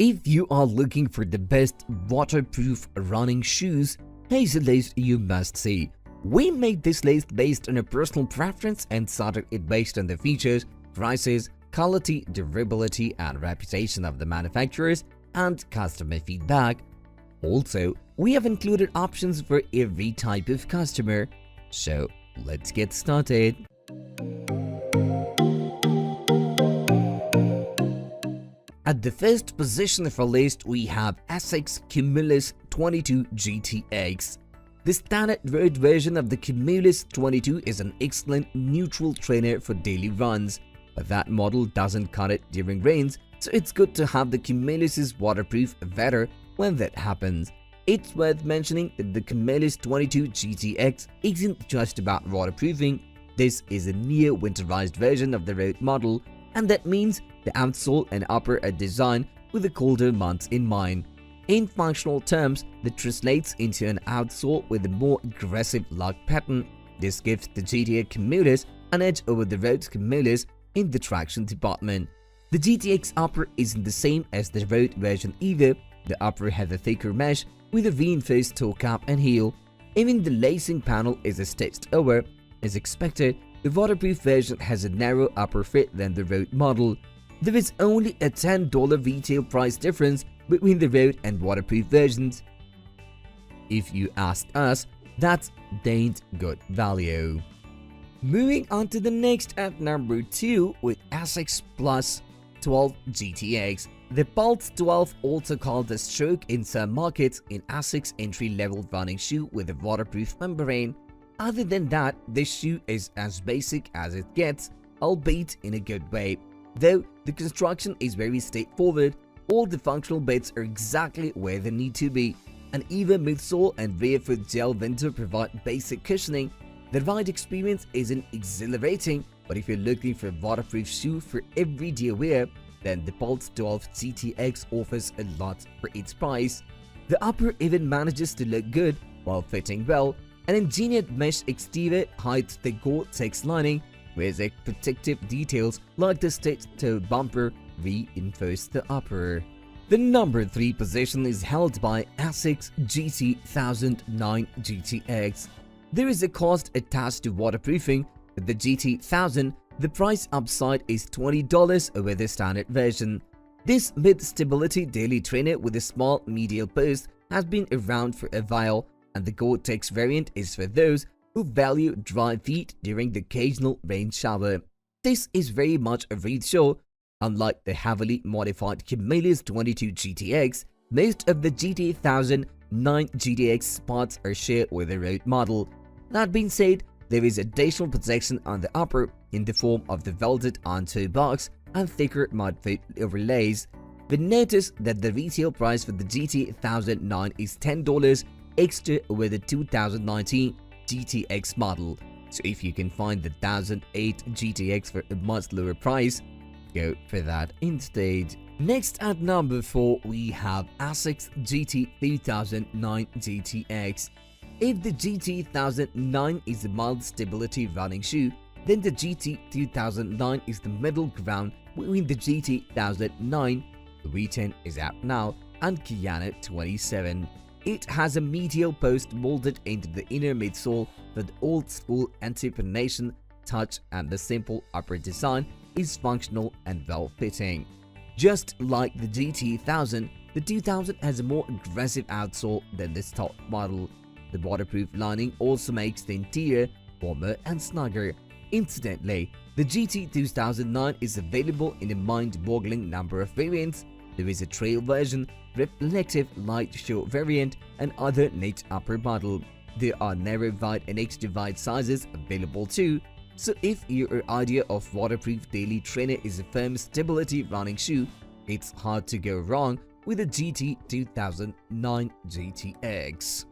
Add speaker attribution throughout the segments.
Speaker 1: If you are looking for the best waterproof running shoes, here's a list you must see. We made this list based on a personal preference and sorted it based on the features, prices, quality, durability, and reputation of the manufacturers and customer feedback. Also, we have included options for every type of customer. So, let's get started. At the first position of our list, we have Asics Cumulus 22 GTX. The standard road version of the Cumulus 22 is an excellent neutral trainer for daily runs, but that model doesn't cut it during rains, so it's good to have the Cumulus's waterproof weather when that happens. It's worth mentioning that the Cumulus 22 GTX isn't just about waterproofing. This is a near winterized version of the road model, and that means the outsole and upper are designed with the colder months in mind. In functional terms, that translates into an outsole with a more aggressive lug pattern. This gives the GTX Cumulus an edge over the road Cumulus in the traction department. The GTX upper isn't the same as the road version either. The upper has a thicker mesh with a reinforced toe cap and heel. Even the lacing panel is stitched over. As expected, the waterproof version has a narrow upper fit than the road model. There is only a $10 retail price difference between the road and waterproof versions. If you ask us, that's ain't good value. Moving on to the next at number 2 with Asics Pulse 12 GTX. The Pulse 12, also called the Stroke in some markets, in Asics entry-level running shoe with a waterproof membrane. Other than that, this shoe is as basic as it gets, albeit in a good way. Though the construction is very straightforward, all the functional bits are exactly where they need to be. An even midsole and rear foot gel venter provide basic cushioning. The ride experience isn't exhilarating, but if you're looking for a waterproof shoe for everyday wear, then the Pulse 12 GTX offers a lot for its price. The upper even manages to look good while fitting well. An engineered mesh exterior hides the Gore-Tex lining, whereas the protective details like the stitched toe bumper reinforce the upper. The number 3 position is held by Asics GT-1000 9 GTX. There is a cost attached to waterproofing. With the GT-1000, the price upside is $20 over the standard version. This mid-stability daily trainer with a small medial post has been around for a while, and the Gore-Tex variant is for those who value dry feet during the occasional rain shower. This is very much a read show. Unlike the heavily modified Cumulus 22 GTX, most of the GT-1000 9 GTX spots are shared with the road model. That being said, there is additional protection on the upper in the form of the welded on-toe box and thicker mudfoot overlays. But notice that the retail price for the GT-1000 9 is $10 extra over the 2019 GTX model. So if you can find the 1008 GTX for a much lower price, go for that instead. Next at number 4, we have Asics GT-2000 9 GTX. If the GT-1009 is a mild stability running shoe, then the GT-2009 is the middle ground between the GT-1009, the V10 is out now, and Kiana 27. It has a medial post molded into the inner midsole for the old-school anti-pronation touch, and the simple upper design is functional and well-fitting. Just like the GT-1000, the 2000 has a more aggressive outsole than the stock model. The waterproof lining also makes the interior warmer and snugger. Incidentally, the GT-2009 is available in a mind-boggling number of variants. There is a trail version, reflective light show variant, and other niche upper model. There are narrow wide and extra wide sizes available too. So if your idea of waterproof daily trainer is a firm stability running shoe, it's hard to go wrong with the GT-2009 GTX.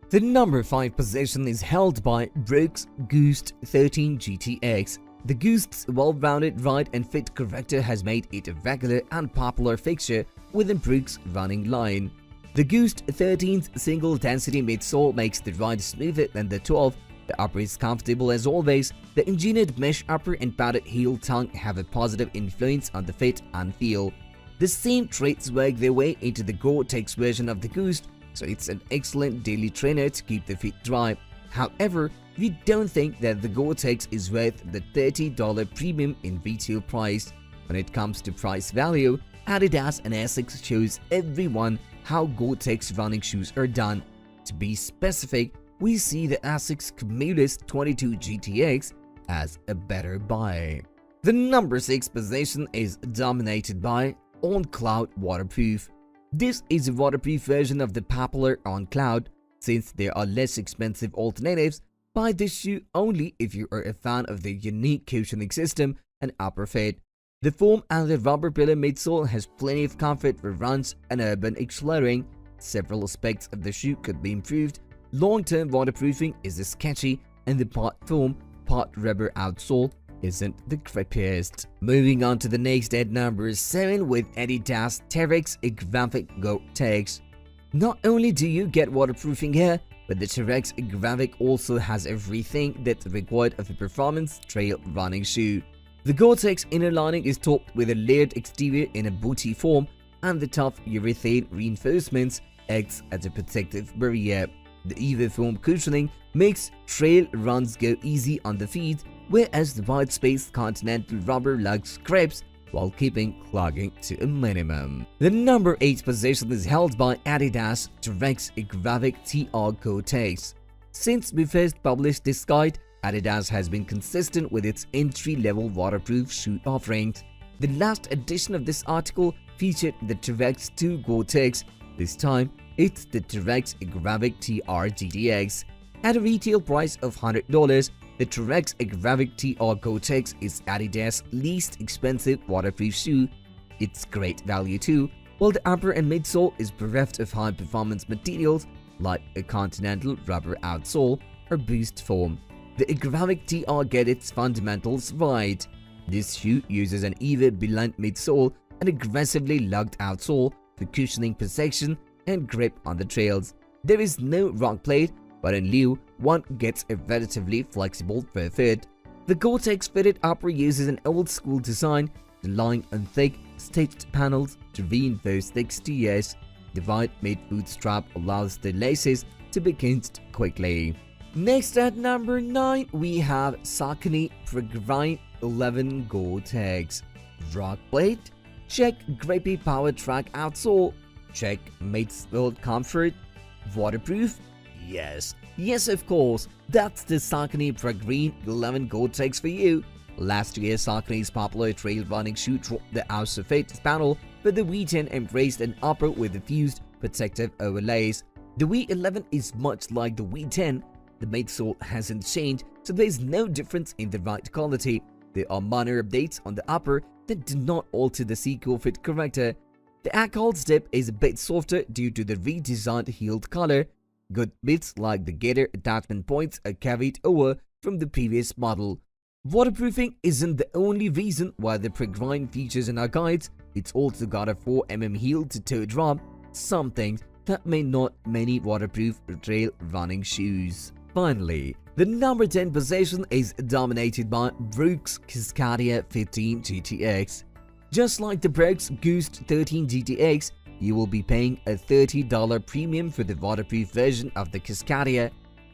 Speaker 1: The number 5 position is held by Brooks Ghost 13 GTX. The Ghost's well-rounded ride and fit corrector has made it a regular and popular fixture within Brooks' running line. The Ghost 13's single-density midsole makes the ride smoother than the 12. The upper is comfortable as always. The engineered mesh upper and padded heel tongue have a positive influence on the fit and feel. The The same traits work their way into the Gore-Tex version of the Ghost, so it's an excellent daily trainer to keep the feet dry. However, we don't think that the Gore-Tex is worth the $30 premium in retail price. When it comes to price value, Adidas and Asics shows everyone how Gore-Tex running shoes are done. To be specific, we see the Asics Cumulus 22 GTX as a better buy. The number 6 position is dominated by On Cloud Waterproof. This is a waterproof version of the popular On Cloud. Since there are less expensive alternatives, buy this shoe only if you are a fan of the unique cushioning system and upper fit. The foam and the rubber pillar midsole has plenty of comfort for runs and urban exploring. Several aspects of the shoe could be improved. Long-term waterproofing is sketchy, and the part foam, part rubber outsole isn't the grippiest. Moving on to the next at number 7 with Adidas Terrex Agravic Gore-Tex. Not only do you get waterproofing here, but the Terrex Agravic also has everything that's required of a performance trail running shoe. The Gore-Tex inner lining is topped with a layered exterior in a booty form, and the tough urethane reinforcements acts as a protective barrier. The EVA foam cushioning makes trail runs go easy on the feet, whereas the wide-spaced Continental rubber lugs grips while keeping clogging to a minimum. The number 8 position is held by Adidas Terrex Agravic TR Gore-Tex. Since we first published this guide, Adidas has been consistent with its entry-level waterproof shoe offerings. The last edition of this article featured the Terrex 2 Gore-Tex. This time, it's the Terrex Agravic TR GTX. At a retail price of $100, the Terrex Agravic TR Gore-Tex is Adidas' least expensive waterproof shoe. It's great value too, while the upper and midsole is bereft of high-performance materials like a Continental rubber outsole or Boost foam. The Agravic TR gets its fundamentals right. This shoe uses an EVA blunt midsole and aggressively lugged outsole for cushioning protection and grip on the trails. There is no rock plate, but in lieu, one gets a relatively flexible fur fit. The Gore-Tex fitted upper uses an old-school design, relying on thick, stitched panels to reinforce the exteriors. The wide-made boot strap allows the laces to be cinched quickly. Next at number 9, we have Saucony Peregrine 11 Gore-Tex. Rock plate? Check. Grippy power track outsole? Check. Midsole comfort? Waterproof? Yes. Yes, of course. That's the Saucony Peregrine 11 Gore-Tex for you. Last year, Saucony's popular trail running shoe dropped the outer fit panel, but the V10 embraced an upper with fused protective overlays. The V11 is much like the V10. The midsole hasn't changed, so there is no difference in the ride quality. There are minor updates on the upper that do not alter the Seco fit corrector. The alcohol step is a bit softer due to the redesigned heeled color. Good bits like the gator attachment points are carried over from the previous model. Waterproofing isn't the only reason why the Peregrine features in our guides. It's also got a 4mm heel to toe drop, something that may not many waterproof trail running shoes. Finally, the number 10 position is dominated by Brooks Cascadia 15 GTX. Just like the Brooks Ghost 13 GTX, you will be paying a $30 premium for the waterproof version of the Cascadia.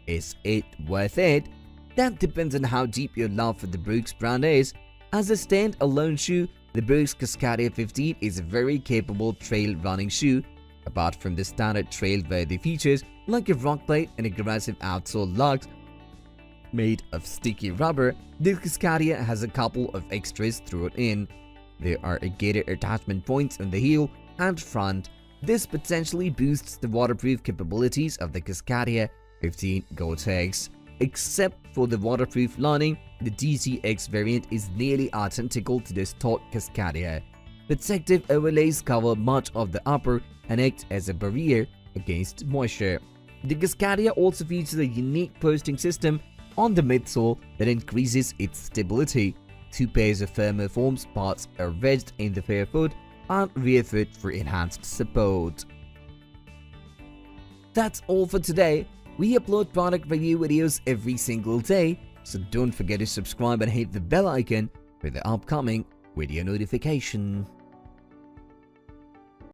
Speaker 1: Is it worth it? That depends on how deep your love for the Brooks brand is. As a stand-alone shoe, the Brooks Cascadia 15 is a very capable trail running shoe. Apart from the standard trail-worthy features like a rock plate and aggressive outsole lugs made of sticky rubber, the Cascadia has a couple of extras thrown in. There are a gator attachment points on the heel and front. This potentially boosts the waterproof capabilities of the Cascadia 15 Gore-Tex. Except for the waterproof lining, the DTX variant is nearly identical to the stock Cascadia. Protective overlays cover much of the upper and act as a barrier against moisture. The Cascadia also features a unique posting system on the midsole that increases its stability. 2 pairs of firmer foam parts are wedged in the rear foot and rear foot for enhanced support. That's all for today. We upload product review videos every single day, so don't forget to subscribe and hit the bell icon for the upcoming video notification.